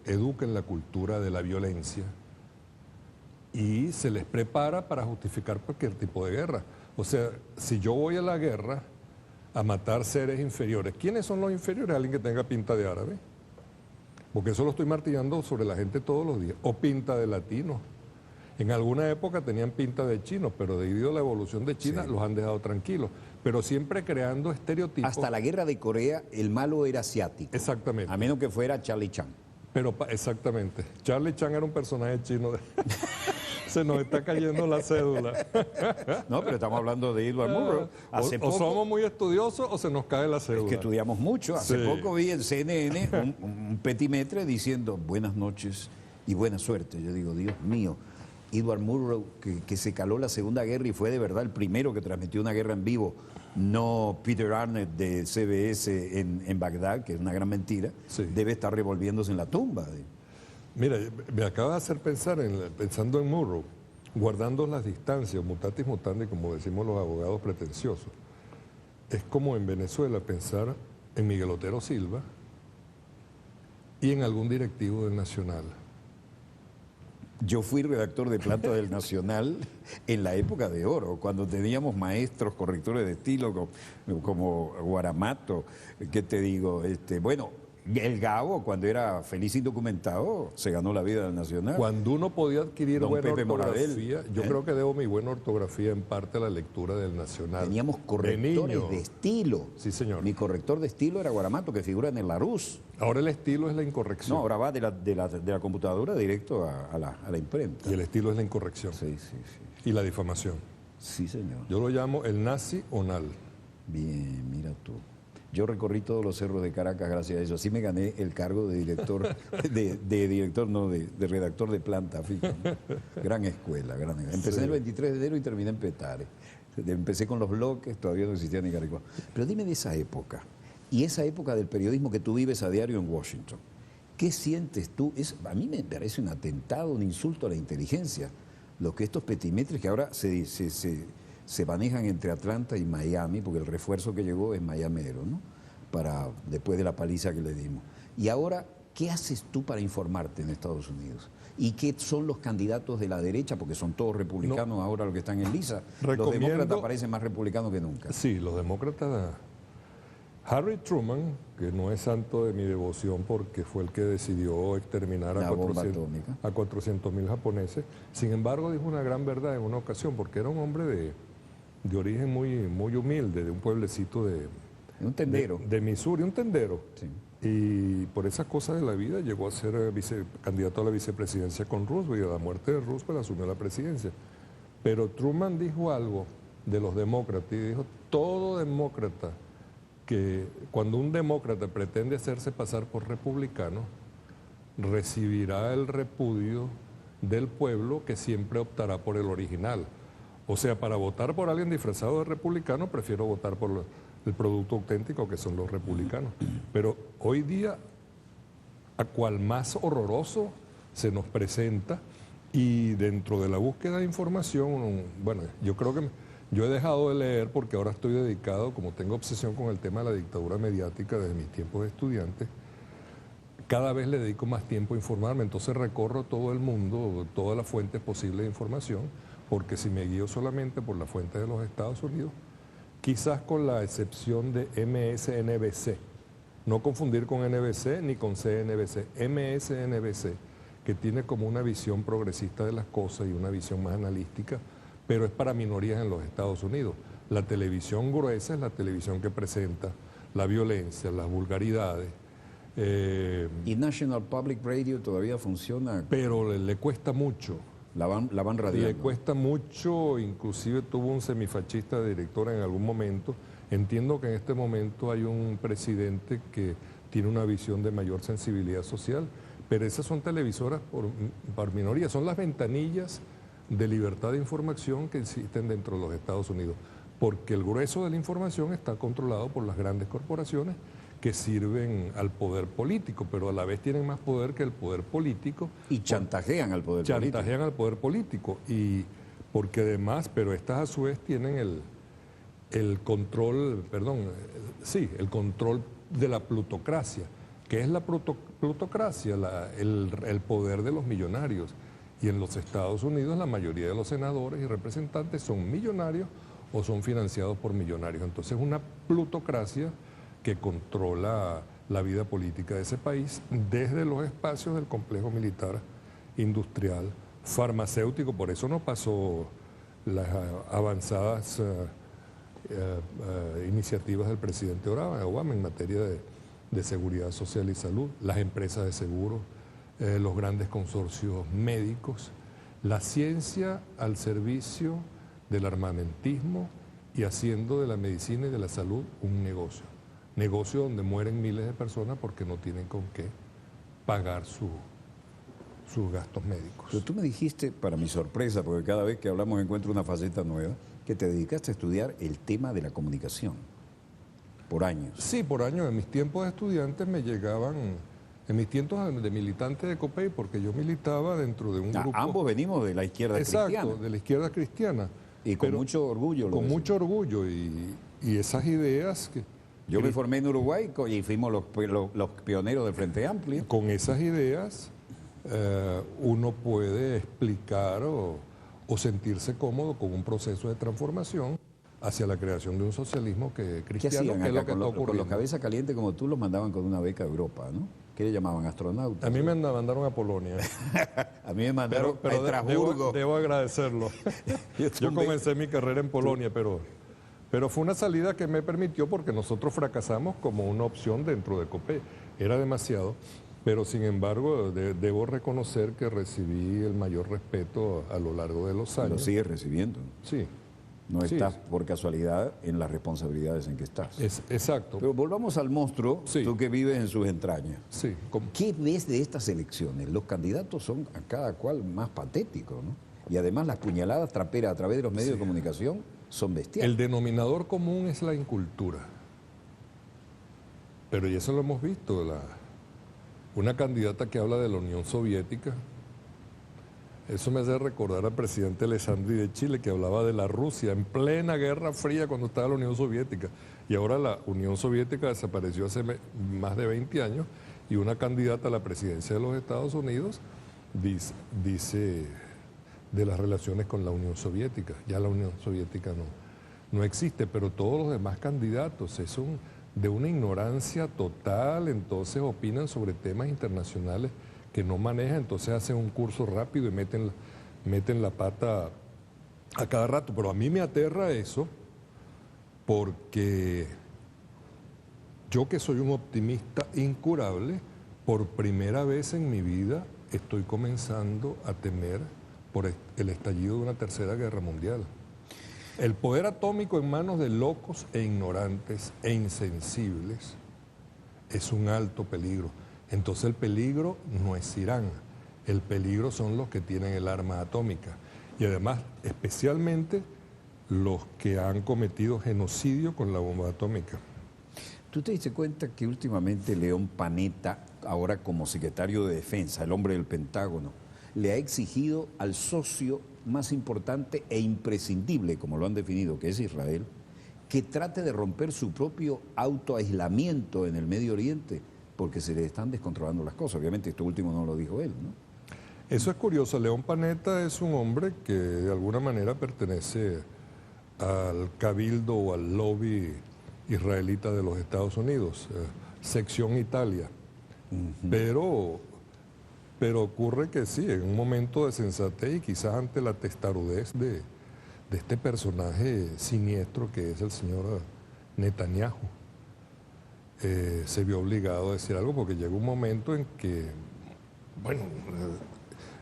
educa en la cultura de la violencia y se les prepara para justificar cualquier tipo de guerra. O sea, si yo voy a la guerra a matar seres inferiores, ¿quiénes son los inferiores? Alguien que tenga pinta de árabe. Porque eso lo estoy martillando sobre la gente todos los días. O pinta de latino. En alguna época tenían pinta de chinos, pero debido a la evolución de China los han dejado tranquilos. Pero siempre creando estereotipos. Hasta la guerra de Corea, el malo era asiático. Exactamente. A menos que fuera Charlie Chan. Pero exactamente. Charlie Chan era un personaje chino. Se nos está cayendo la cédula. No, pero estamos hablando de Edward Murrow. O somos muy estudiosos o se nos cae la cédula. Es que estudiamos mucho. Hace Sí. poco vi en CNN un petimetre diciendo buenas noches y buena suerte. Yo digo, Dios mío, Edward Murrow, que se caló la Segunda Guerra y fue de verdad el primero que transmitió una guerra en vivo, no Peter Arnett de CBS en Bagdad, que es una gran mentira, Sí. debe estar revolviéndose en la tumba. Mira, me acaba de hacer pensar, pensando en Murrow, guardando las distancias, mutatis mutandi, como decimos los abogados pretenciosos. Es como en Venezuela pensar en Miguel Otero Silva y en algún directivo del Nacional. Yo fui redactor de planta del Nacional en la época de oro, cuando teníamos maestros correctores de estilo como Guaramato, ¿qué te digo? Bueno, el Gabo, cuando era feliz indocumentado, se ganó la vida del Nacional. Cuando uno podía adquirir Don buena Pepe ortografía, Moradel, yo creo que debo mi buena ortografía en parte a la lectura del Nacional. Teníamos correctores de estilo. Sí, señor. Mi corrector de estilo era Guaramato, que figura en el Larousse. Ahora el estilo es la incorrección. No, ahora va de la computadora directo a la imprenta. Y el estilo es la incorrección. Sí, sí, sí. Y la difamación. Sí, señor. Yo lo llamo el nazi onal. Bien, mira tú. Yo recorrí todos los cerros de Caracas gracias a eso. Así me gané el cargo de director, de redactor de planta, fíjate. Gran escuela, gran escuela. Empecé el 23 de enero y terminé en Petare. Empecé con los bloques, todavía no existía ni Caracol. Pero dime de esa época, y esa época del periodismo que tú vives a diario en Washington. ¿Qué sientes tú? A mí me parece un atentado, un insulto a la inteligencia. Lo que estos petimetres que ahora se manejan entre Atlanta y Miami, porque el refuerzo que llegó es miamero, ¿no? Después de la paliza que le dimos. Y ahora, ¿qué haces tú para informarte en Estados Unidos? ¿Y qué son los candidatos de la derecha? Porque son todos republicanos ahora los que están en lisa. Los demócratas parecen más republicanos que nunca. Sí, los demócratas. Harry Truman, que no es santo de mi devoción porque fue el que decidió exterminar a 400.000 japoneses, sin embargo dijo una gran verdad en una ocasión, porque era un hombre de origen muy humilde, de un pueblecito Un tendero. de Missouri, un tendero. Sí. Y por esas cosas de la vida llegó a ser candidato a la vicepresidencia con Roosevelt, y a la muerte de Roosevelt asumió la presidencia. Pero Truman dijo algo de los demócratas, y dijo, todo demócrata, que cuando un demócrata pretende hacerse pasar por republicano, recibirá el repudio del pueblo, que siempre optará por el original. O sea, para votar por alguien disfrazado de republicano, prefiero votar por el producto auténtico, que son los republicanos. Pero hoy día, a cual más horroroso se nos presenta, y dentro de la búsqueda de información, bueno, yo creo que yo he dejado de leer porque ahora estoy dedicado, como tengo obsesión con el tema de la dictadura mediática desde mis tiempos de estudiante, cada vez le dedico más tiempo a informarme, entonces recorro todo el mundo, todas las fuentes posibles de información, porque si me guío solamente por las fuentes de los Estados Unidos, quizás con la excepción de MSNBC, no confundir con NBC ni con CNBC, MSNBC, que tiene como una visión progresista de las cosas y una visión más analítica, pero es para minorías en los Estados Unidos. La televisión gruesa es la televisión que presenta la violencia, las vulgaridades. ¿Y National Public Radio todavía funciona? Pero le cuesta mucho. La van Le radiando. cuesta mucho, inclusive tuvo un semifascista de director en algún momento. Entiendo que en este momento hay un presidente que tiene una visión de mayor sensibilidad social, pero esas son televisoras por minoría, son las ventanillas de libertad de información que existen dentro de los Estados Unidos, porque el grueso de la información está controlado por las grandes corporaciones que sirven al poder político, pero a la vez tienen más poder que el poder político. Y chantajean al poder político. Chantajean al poder político, y porque además, pero estas a su vez tienen el control, el control de la plutocracia. ¿Qué es la plutocracia? El poder de los millonarios. Y en los Estados Unidos la mayoría de los senadores y representantes son millonarios o son financiados por millonarios. Entonces es una plutocracia que controla la vida política de ese país desde los espacios del complejo militar, industrial, farmacéutico. Por eso no pasó las avanzadas iniciativas del presidente Obama en materia de seguridad social y salud, las empresas de seguros, los grandes consorcios médicos, la ciencia al servicio del armamentismo y haciendo de la medicina y de la salud un negocio. Negocio donde mueren miles de personas porque no tienen con qué pagar sus gastos médicos. Pero tú me dijiste, para mi sorpresa, porque cada vez que hablamos encuentro una faceta nueva, que te dedicaste a estudiar el tema de la comunicación por años. Sí, por años. En mis tiempos de estudiante me llegaban, en mis tiempos de militante de COPEI, porque yo militaba dentro de un grupo... Ambos venimos de la izquierda cristiana. Exacto, de la izquierda cristiana. Y con mucho orgullo. Con mucho orgullo y esas ideas que... Yo me formé en Uruguay y fuimos los pioneros del Frente Amplio. Con esas ideas uno puede explicar o sentirse cómodo con un proceso de transformación hacia la creación de un socialismo cristiano, ¿Qué hacían que es lo acá que con está los ocurriendo. cabezas calientes como tú los mandaban con una beca a Europa, ¿no? ¿Qué le llamaban? Astronautas. A mí me mandaron a Polonia. A mí me mandaron a pero Estrasburgo. debo agradecerlo. Yo comencé mi carrera en Polonia, pero fue una salida que me permitió, porque nosotros fracasamos como una opción dentro de COPEI. Era demasiado, pero sin embargo debo reconocer que recibí el mayor respeto a lo largo de los años. Lo sigues recibiendo. Sí. No Sí. estás por casualidad en las responsabilidades en que estás. Exacto. Pero volvamos al monstruo, Sí. tú que vives en sus entrañas. Sí. ¿Qué ves de estas elecciones? Los candidatos son a cada cual más patéticos, ¿no? Y además las puñaladas traperas a través de los medios de comunicación son bestiales. El denominador común es la incultura. Pero y eso lo hemos visto. Una candidata que habla de la Unión Soviética, eso me hace recordar al presidente Alessandri de Chile, que hablaba de la Rusia en plena Guerra Fría cuando estaba la Unión Soviética. Y ahora la Unión Soviética desapareció hace más de 20 años y una candidata a la presidencia de los Estados Unidos dice de las relaciones con la Unión Soviética. Ya la Unión Soviética no existe, pero todos los demás candidatos son de una ignorancia total, entonces opinan sobre temas internacionales que no manejan, entonces hacen un curso rápido y meten la pata a cada rato. Pero a mí me aterra eso, porque yo, que soy un optimista incurable, por primera vez en mi vida estoy comenzando a temer por el estallido de una tercera guerra mundial. El poder atómico en manos de locos e ignorantes e insensibles es un alto peligro. Entonces el peligro no es Irán, el peligro son los que tienen el arma atómica. Y además, especialmente los que han cometido genocidio con la bomba atómica. ¿Tú te diste cuenta que últimamente León Panetta, ahora como secretario de Defensa, el hombre del Pentágono, le ha exigido al socio más importante e imprescindible, como lo han definido, que es Israel, que trate de romper su propio autoaislamiento en el Medio Oriente, porque se le están descontrolando las cosas? Obviamente esto último no lo dijo él, ¿no? Eso es curioso. León Panetta es un hombre que de alguna manera pertenece al cabildo o al lobby israelita de los Estados Unidos, sección Italia. Pero ocurre que sí, en un momento de sensatez y quizás ante la testarudez de este personaje siniestro que es el señor Netanyahu, se vio obligado a decir algo, porque llega un momento en que, bueno,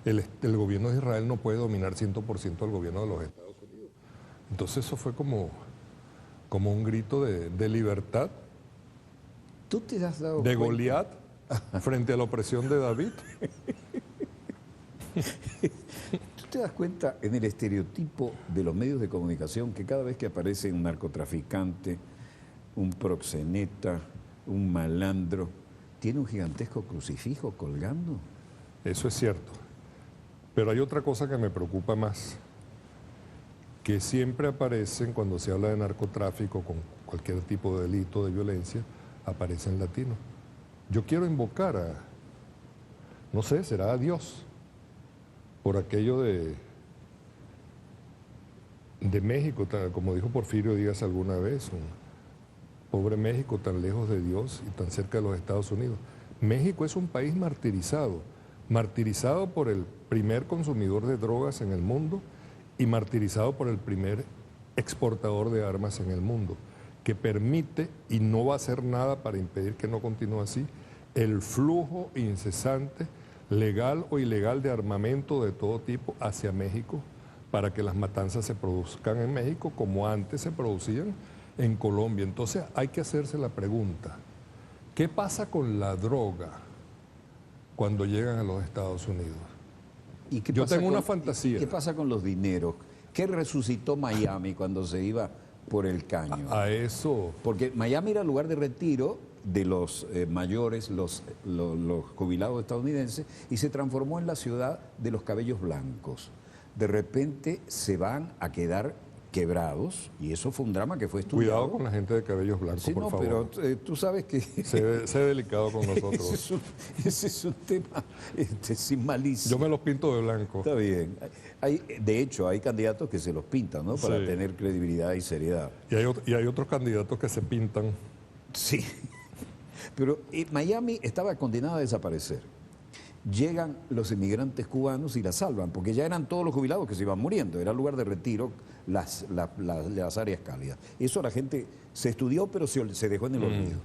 el gobierno de Israel no puede dominar 100% al gobierno de los Estados Unidos. Entonces eso fue como un grito de libertad, ¿Tú te has dado de cuenta? Goliat frente a la opresión de David. ¿Tú te das cuenta en el estereotipo de los medios de comunicación que cada vez que aparece un narcotraficante, un proxeneta, un malandro, tiene un gigantesco crucifijo colgando? Eso es cierto. Pero hay otra cosa que me preocupa más, que siempre aparecen cuando se habla de narcotráfico, con cualquier tipo de delito, de violencia, aparecen latinos. Yo quiero invocar a, no sé, será a Dios, por aquello de México, como dijo Porfirio Díaz alguna vez, un pobre México tan lejos de Dios y tan cerca de los Estados Unidos. México es un país martirizado por el primer consumidor de drogas en el mundo y martirizado por el primer exportador de armas en el mundo, que permite, y no va a hacer nada para impedir que no continúe así, el flujo incesante, legal o ilegal, de armamento de todo tipo hacia México, para que las matanzas se produzcan en México como antes se producían en Colombia. Entonces hay que hacerse la pregunta, ¿qué pasa con la droga cuando llegan a los Estados Unidos? ¿Y qué Yo pasa tengo una con- fantasía. ¿Qué pasa con los dineros? ¿Qué resucitó Miami cuando se iba por el caño? A eso, Porque Miami era el lugar de retiro de los mayores, los jubilados estadounidenses, y se transformó en la ciudad de los cabellos blancos. De repente se van a quedar quebrados, y eso fue un drama que fue estudiado. cuidado con la gente de cabellos blancos, Sí, por no, favor. pero tú sabes que Sé delicado con nosotros. ese es un tema sin malicia. Yo me los pinto de blanco. Está bien. De hecho, hay candidatos que se los pintan, ¿no? Para Sí. tener credibilidad y seriedad. Y hay otros candidatos que se pintan. Sí. Pero Miami estaba condenada a desaparecer. Llegan los inmigrantes cubanos y la salvan, porque ya eran todos los jubilados que se iban muriendo. Era el lugar de retiro, las áreas cálidas. Eso la gente se estudió, pero se dejó en el olvido.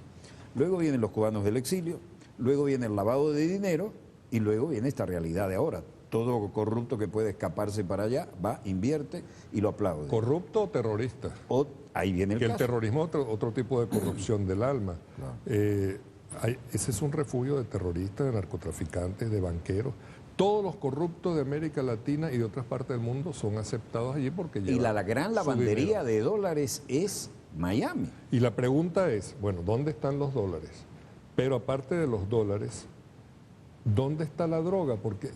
Luego vienen los cubanos del exilio, luego viene el lavado de dinero y luego viene esta realidad de ahora. Todo corrupto que puede escaparse para allá va, invierte y lo aplaude. ¿Corrupto o terrorista? Ahí viene el Que el caso. terrorismo es otro tipo de corrupción del alma. Claro. Ese es un refugio de terroristas, de narcotraficantes, de banqueros. Todos los corruptos de América Latina y de otras partes del mundo son aceptados allí porque Y llevan la gran su lavandería dinero. de dólares es Miami. Y la pregunta es, bueno, ¿dónde están los dólares? Pero aparte de los dólares, ¿dónde está la droga? Porque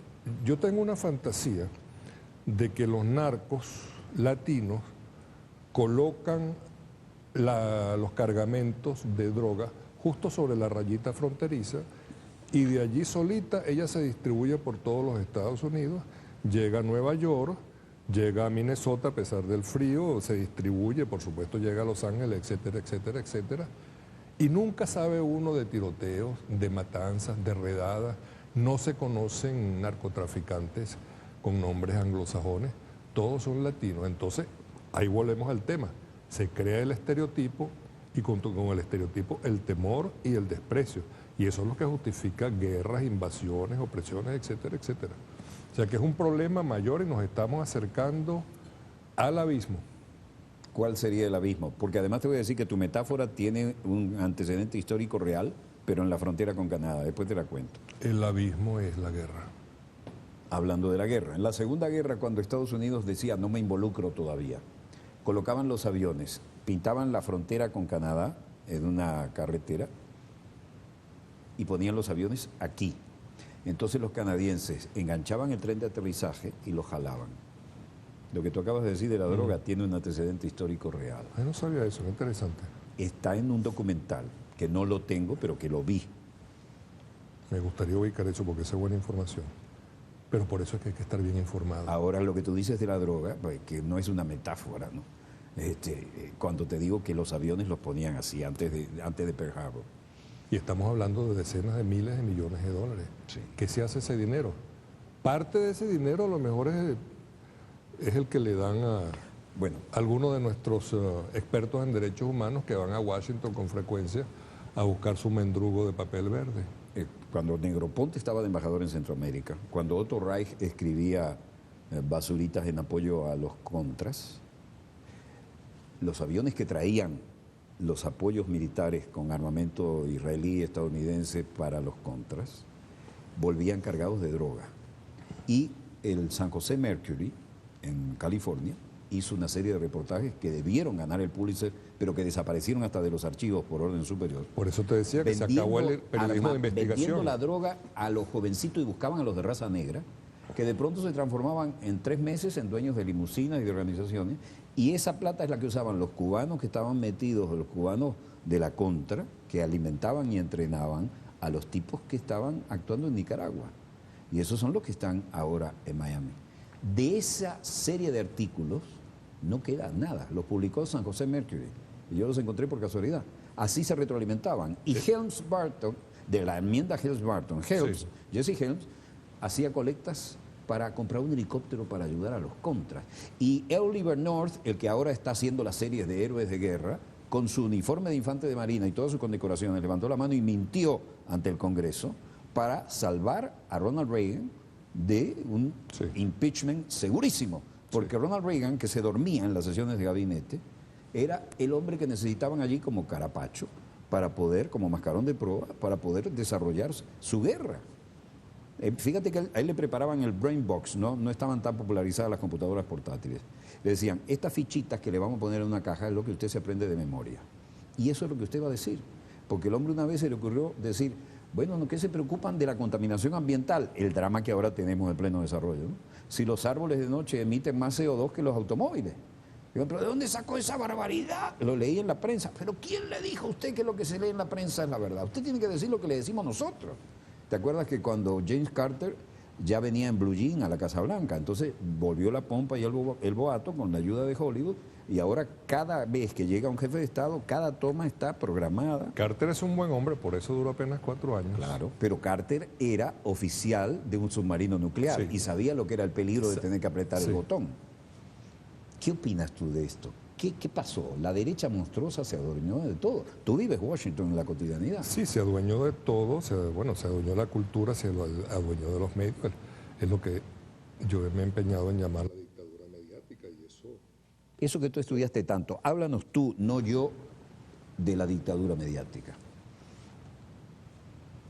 yo tengo una fantasía de que los narcos latinos colocan los cargamentos de droga justo sobre la rayita fronteriza y de allí solita ella se distribuye por todos los Estados Unidos, llega a Nueva York, llega a Minnesota a pesar del frío, se distribuye, por supuesto llega a Los Ángeles, etcétera, etcétera, etcétera. Y nunca sabe uno de tiroteos, de matanzas, de redadas. No se conocen narcotraficantes con nombres anglosajones, todos son latinos. Entonces, ahí volvemos al tema. Se crea el estereotipo y con el estereotipo el temor y el desprecio. Y eso es lo que justifica guerras, invasiones, opresiones, etcétera, etcétera. O sea que es un problema mayor y nos estamos acercando al abismo. ¿Cuál sería el abismo? Porque además te voy a decir que tu metáfora tiene un antecedente histórico real, pero en la frontera con Canadá. Después te la cuento. El abismo es la guerra. Hablando de la guerra. En la Segunda Guerra, cuando Estados Unidos decía no me involucro todavía, colocaban los aviones, pintaban la frontera con Canadá en una carretera y ponían los aviones aquí. Entonces los canadienses enganchaban el tren de aterrizaje y lo jalaban. Lo que tú acabas de decir de la droga tiene un antecedente histórico real. Yo no sabía eso, qué interesante. Está en un documental, que no lo tengo, pero que lo vi. Me gustaría ubicar eso porque esa es buena información. Pero por eso es que hay que estar bien informado. Ahora, lo que tú dices de la droga, pues, que no es una metáfora, ¿no? Cuando te digo que los aviones los ponían así, antes de Pearl Harbor. Y estamos hablando de decenas de miles de millones de dólares. Sí. ¿Qué se hace ese dinero? Parte de ese dinero a lo mejor es el que le dan a Bueno, algunos de nuestros expertos en derechos humanos que van a Washington con frecuencia a buscar su mendrugo de papel verde. Cuando Negroponte estaba de embajador en Centroamérica, cuando Otto Reich escribía basuritas en apoyo a los contras, los aviones que traían los apoyos militares con armamento israelí y estadounidense para los contras volvían cargados de droga. Y el San José Mercury, en California, hizo una serie de reportajes que debieron ganar el Pulitzer, pero que desaparecieron hasta de los archivos por orden superior. Por eso te decía que se acabó el periodismo de investigación. Vendiendo la droga a los jovencitos y buscaban a los de raza negra, que de pronto se transformaban en 3 meses en dueños de limusinas y de organizaciones, y esa plata es la que usaban los cubanos que estaban metidos, los cubanos de la contra, que alimentaban y entrenaban a los tipos que estaban actuando en Nicaragua. Y esos son los que están ahora en Miami. De esa serie de artículos no queda nada. Los publicó San José Mercury. Y yo los encontré por casualidad. Así se retroalimentaban. Y Helms Burton, de la enmienda Helms Burton, Sí. Jesse Helms, hacía colectas para comprar un helicóptero para ayudar a los contras. Y Oliver North, el que ahora está haciendo las series de héroes de guerra, con su uniforme de infante de marina y todas sus condecoraciones, levantó la mano y mintió ante el Congreso para salvar a Ronald Reagan de un impeachment segurísimo. Porque Ronald Reagan, que se dormía en las sesiones de gabinete, era el hombre que necesitaban allí como carapacho para poder, como mascarón de proa, para poder desarrollar su guerra. Fíjate que a él le preparaban el brain box, no estaban tan popularizadas las computadoras portátiles. Le decían, estas fichitas que le vamos a poner en una caja es lo que usted se aprende de memoria. Y eso es lo que usted va a decir. Porque el hombre una vez se le ocurrió decir, bueno, ¿no que se preocupan de la contaminación ambiental? El drama que ahora tenemos en pleno desarrollo, ¿no? Si los árboles de noche emiten más CO2 que los automóviles. Digo, ¿pero de dónde sacó esa barbaridad? Lo leí en la prensa. ¿Pero quién le dijo a usted que lo que se lee en la prensa es la verdad? Usted tiene que decir lo que le decimos nosotros. ¿Te acuerdas que cuando James Carter ya venía en Blue Jean a la Casa Blanca? Entonces volvió la pompa y el boato con la ayuda de Hollywood, y ahora cada vez que llega un jefe de Estado, cada toma está programada. Carter es un buen hombre, por eso duró apenas 4 años. Claro, pero Carter era oficial de un submarino nuclear y sabía lo que era el peligro de tener que apretar el botón. ¿Qué opinas tú de esto? ¿Qué pasó? La derecha monstruosa se adueñó de todo. Tú vives Washington en la cotidianidad. Sí, se adueñó de todo, se adueñó de la cultura, se adueñó de los medios. Es lo que yo me he empeñado en llamar la dictadura mediática, y eso... Eso que tú estudiaste tanto, háblanos tú, no yo, de la dictadura mediática.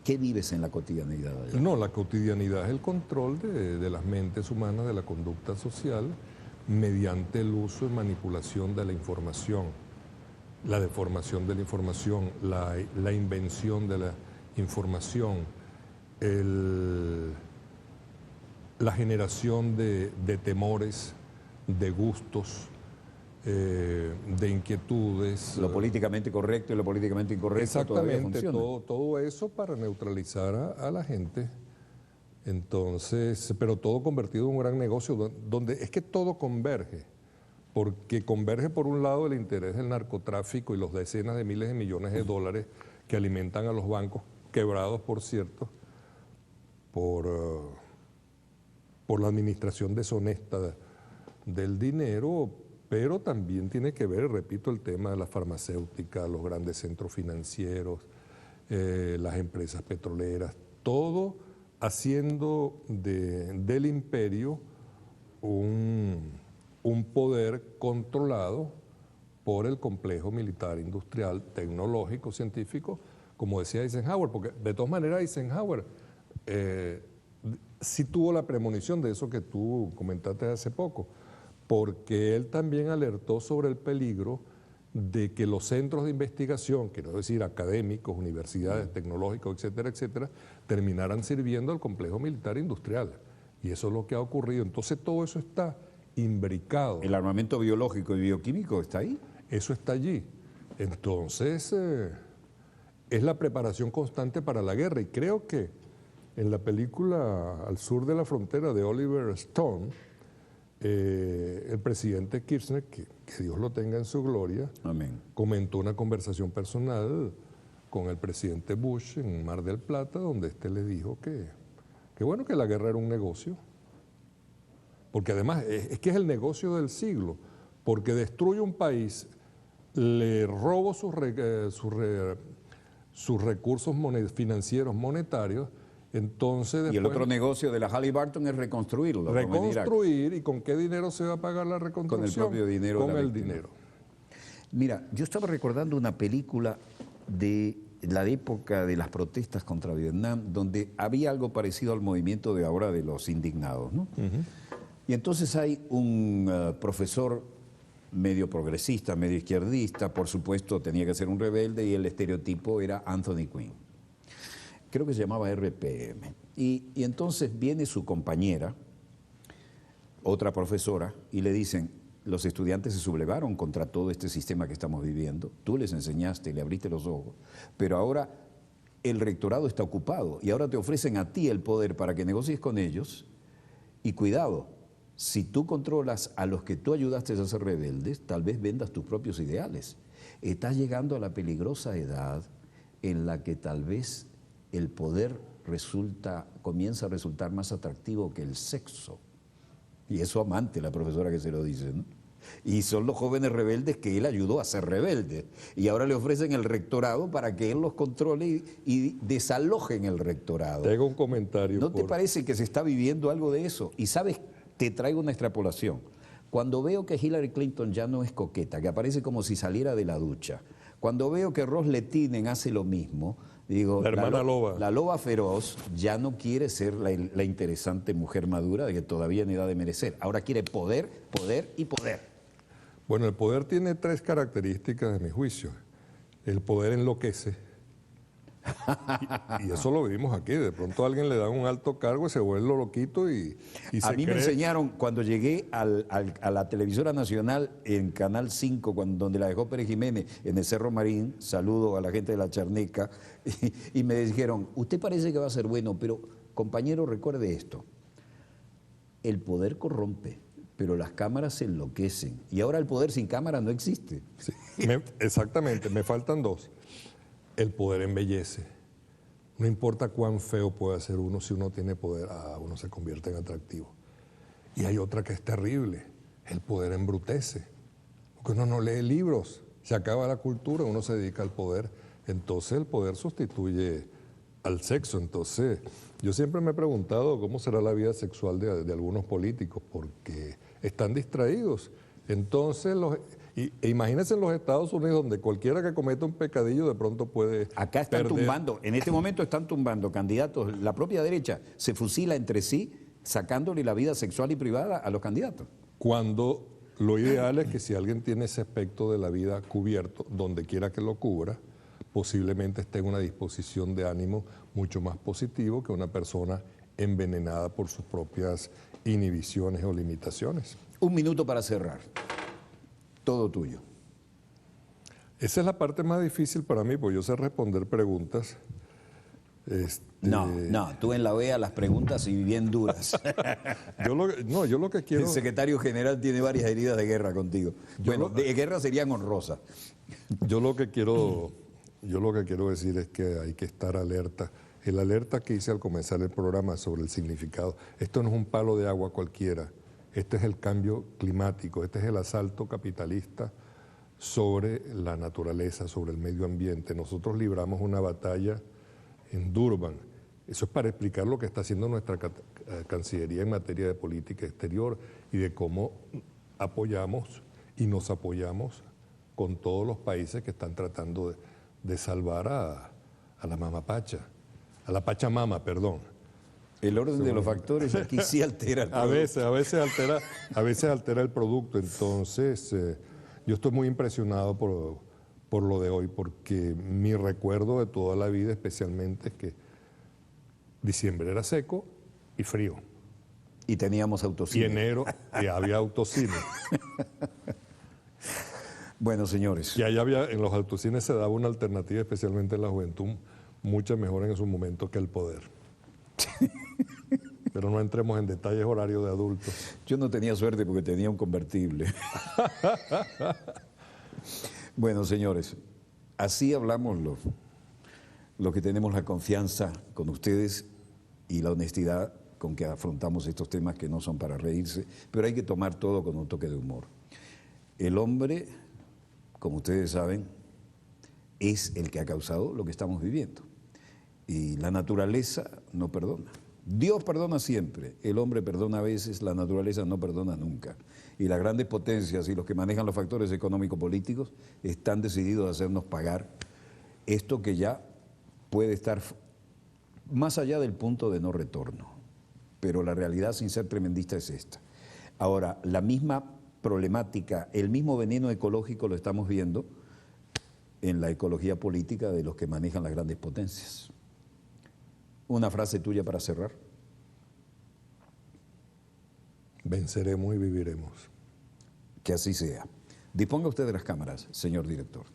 ¿Qué vives en la cotidianidad allá? No, la cotidianidad es el control de las mentes humanas, de la conducta social, mediante el uso y manipulación de la información, la deformación de la información, la invención de la información, la generación de temores, de gustos, de inquietudes. Lo políticamente correcto y lo políticamente incorrecto todavía Exactamente, funciona. todo eso para neutralizar a la gente. Entonces, pero todo convertido en un gran negocio, donde es que todo converge, porque converge por un lado el interés del narcotráfico y los decenas de miles de millones de dólares que alimentan a los bancos, quebrados por cierto, por la administración deshonesta del dinero, pero también tiene que ver, repito, el tema de la farmacéutica, los grandes centros financieros, las empresas petroleras, todo haciendo del imperio un poder controlado por el complejo militar, industrial, tecnológico, científico, como decía Eisenhower, porque de todas maneras Eisenhower sí tuvo la premonición de eso que tú comentaste hace poco, porque él también alertó sobre el peligro de que los centros de investigación, quiero decir académicos, universidades, tecnológicos, etcétera, etcétera, terminaran sirviendo al complejo militar industrial. Y eso es lo que ha ocurrido. Entonces todo eso está imbricado. ¿El armamento biológico y bioquímico está ahí? Eso está allí. Entonces es la preparación constante para la guerra. Y creo que en la película Al sur de la frontera de Oliver Stone, el presidente Kirchner, que Dios lo tenga en su gloria, Amén, comentó una conversación personal con el presidente Bush en Mar del Plata, donde éste le dijo que bueno, que la guerra era un negocio, porque además es que es el negocio del siglo, porque destruye un país, le robo sus sus recursos financieros monetarios, entonces después... Y el otro negocio de la Halliburton es reconstruirlo. Reconstruir, ¿y con qué dinero se va a pagar la reconstrucción? Con el propio dinero. Con el dinero. Mira, yo estaba recordando una película de la época de las protestas contra Vietnam, donde había algo parecido al movimiento de ahora de los indignados, ¿no? Y entonces hay un profesor medio progresista, medio izquierdista, por supuesto tenía que ser un rebelde, y el estereotipo era Anthony Quinn. Creo que se llamaba RPM. Y entonces viene su compañera, otra profesora, y le dicen: los estudiantes se sublevaron contra todo este sistema que estamos viviendo, tú les enseñaste, le abriste los ojos, pero ahora el rectorado está ocupado y ahora te ofrecen a ti el poder para que negocies con ellos, y cuidado, si tú controlas a los que tú ayudaste a ser rebeldes, tal vez vendas tus propios ideales. Estás llegando a la peligrosa edad en la que tal vez el poder comienza a resultar más atractivo que el sexo. Y es su amante, la profesora, que se lo dice, ¿no? Y son los jóvenes rebeldes que él ayudó a ser rebeldes. Y ahora le ofrecen el rectorado para que él los controle y desalojen el rectorado. Te hago un comentario. ¿No te parece que se está viviendo algo de eso? Y sabes, te traigo una extrapolación. Cuando veo que Hillary Clinton ya no es coqueta, que aparece como si saliera de la ducha, cuando veo que Ross Letinen hace lo mismo, digo, la hermana loba. La loba feroz ya no quiere ser la interesante mujer madura de que todavía en edad de merecer. Ahora quiere poder, poder y poder. Bueno, el poder tiene 3 características, de mi juicio. El poder enloquece. Y eso lo vivimos aquí. De pronto a alguien le dan un alto cargo y se vuelve loquito y a mí me enseñaron, cuando llegué a la televisora nacional en Canal 5, donde la dejó Pérez Jiménez, en el Cerro Marín, saludo a la gente de la Charneca, y me dijeron: usted parece que va a ser bueno, pero compañero, recuerde esto, el poder corrompe, pero las cámaras se enloquecen, y ahora el poder sin cámara no existe. Sí, exactamente, me faltan 2. El poder embellece. No importa cuán feo pueda ser uno, si uno tiene poder, uno se convierte en atractivo. Y hay otra que es terrible: el poder embrutece. Porque uno no lee libros, se acaba la cultura, uno se dedica al poder. Entonces el poder sustituye al sexo. Entonces yo siempre me he preguntado cómo será la vida sexual de algunos políticos, porque están distraídos. Entonces imagínense en los Estados Unidos, donde cualquiera que cometa un pecadillo de pronto puede Acá están tumbando, en este momento están tumbando candidatos. La propia derecha se fusila entre sí, sacándole la vida sexual y privada a los candidatos. Cuando lo ideal es que si alguien tiene ese aspecto de la vida cubierto, donde quiera que lo cubra, posiblemente esté en una disposición de ánimo mucho más positivo que una persona envenenada por sus propias inhibiciones o limitaciones. 1 minuto para cerrar. Todo tuyo. Esa es la parte más difícil para mí, porque yo sé responder preguntas. No, tú en la OEA las preguntas y bien duras. yo lo que quiero... El secretario general tiene varias heridas de guerra contigo. De guerra serían honrosas. Yo lo que quiero decir es que hay que estar alerta. El alerta que hice al comenzar el programa sobre el significado. Esto no es un palo de agua cualquiera. Este es el cambio climático, este es el asalto capitalista sobre la naturaleza, sobre el medio ambiente. Nosotros libramos una batalla en Durban. Eso es para explicar lo que está haciendo nuestra Cancillería en materia de política exterior y de cómo apoyamos y nos apoyamos con todos los países que están tratando de salvar a la mamapacha, a la Pachamama, perdón. El orden de los factores aquí sí altera el producto. A veces altera el producto. Entonces, yo estoy muy impresionado por lo de hoy, porque mi recuerdo de toda la vida especialmente es que diciembre era seco y frío. Y teníamos autocine. Y enero había autocine. Bueno, señores. Y ahí en los autocines se daba una alternativa, especialmente en la juventud, mucho mejor en su momento que el poder. Pero no entremos en detalles horarios de adultos. Yo no tenía suerte porque tenía un convertible. Bueno, señores, así hablamos los que tenemos la confianza con ustedes y la honestidad con que afrontamos estos temas que no son para reírse, pero hay que tomar todo con un toque de humor. El hombre, como ustedes saben, es el que ha causado lo que estamos viviendo. Y la naturaleza no perdona. Dios perdona siempre, el hombre perdona a veces, la naturaleza no perdona nunca. Y las grandes potencias y los que manejan los factores económico-políticos están decididos a hacernos pagar esto que ya puede estar más allá del punto de no retorno. Pero la realidad, sin ser tremendista, es esta. Ahora, la misma problemática, el mismo veneno ecológico lo estamos viendo en la ecología política de los que manejan las grandes potencias. Una frase tuya para cerrar. Venceremos y viviremos. Que así sea. Disponga usted de las cámaras, señor director.